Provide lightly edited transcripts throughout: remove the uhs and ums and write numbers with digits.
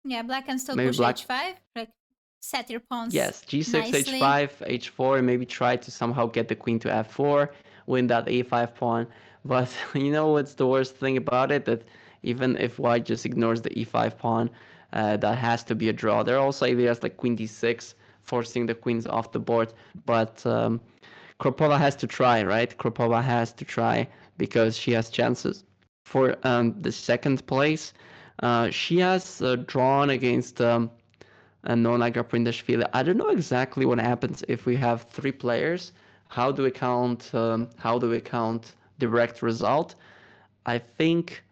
Yeah, black can still Maybe push black, h5, like set your pawns yes, g6, nicely. h5, h4, and maybe try to somehow get the queen to f4, win that a5 pawn. But you know what's the worst thing about it? That even if white just ignores the e5 pawn, that has to be a draw. There are also ideas like queen d6, forcing the queens off the board. But Kropova has to try, right? Kropova has to try because she has chances for the second place. She has drawn against Nona Gaprindashvili. I don't know exactly what happens if we have three players. How do we count? How do we count direct result? I think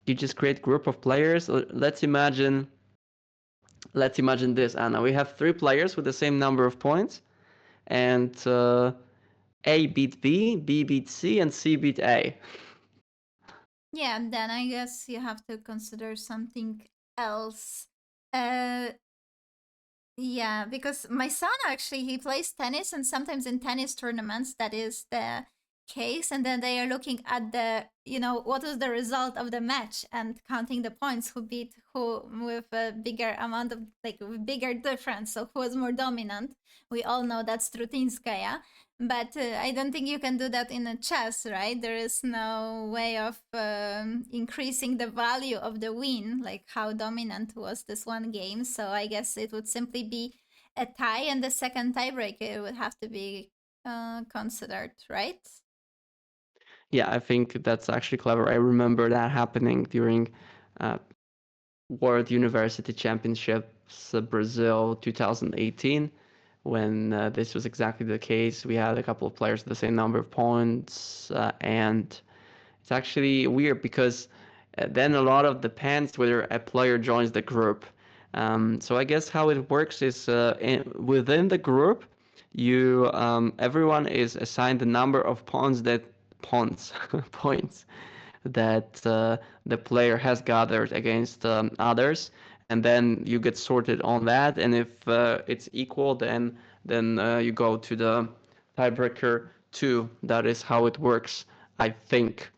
you just create group of players. Let's imagine. Let's imagine this, Anna. We have three players with the same number of points, and A beat B, B beat C, and C beat A. Yeah, and then I guess you have to consider something else. Uh, yeah, because my son actually he plays tennis, and sometimes in tennis tournaments that is the case, and then they are looking at the what was the result of the match and counting the points who beat who with a bigger amount of like with bigger difference, so who was more dominant. We all know that's Strutinskaya, but I don't think you can do that in a chess, right? There is no way of increasing the value of the win, like how dominant was this one game. So I guess it would simply be a tie, and the second tiebreaker would have to be considered, right? Yeah, I think that's actually clever. I remember that happening during uh, World University Championships Brazil 2018, when this was exactly the case. We had a couple of players with the same number of points, and it's actually weird because then a lot of depends whether a player joins the group. So I guess how it works is within the group, you everyone is assigned the number of pawns points that the player has gathered against others, and then you get sorted on that. And if it's equal, then you go to the tiebreaker two. That is how it works, I think.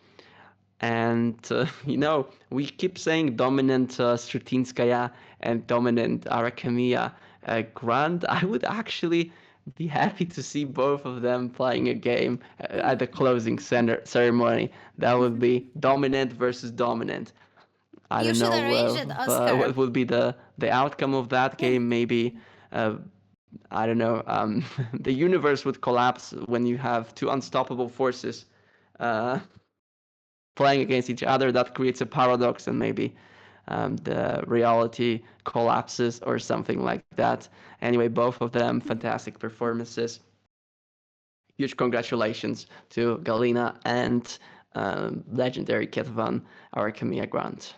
And we keep saying dominant Strutinskaya and dominant Arakamiya Grant. I would actually be happy to see both of them playing a game at the closing ceremony. That would be dominant versus dominant. I You don't should know arrange it, what Oscar. would be the outcome of that game. Maybe I don't know. The universe would collapse when you have two unstoppable forces uh, playing against each other. That creates a paradox, and maybe the reality collapses or something like that. Anyway, both of them fantastic performances. Huge congratulations to Galina and legendary Ketvan Arakamiya Grant.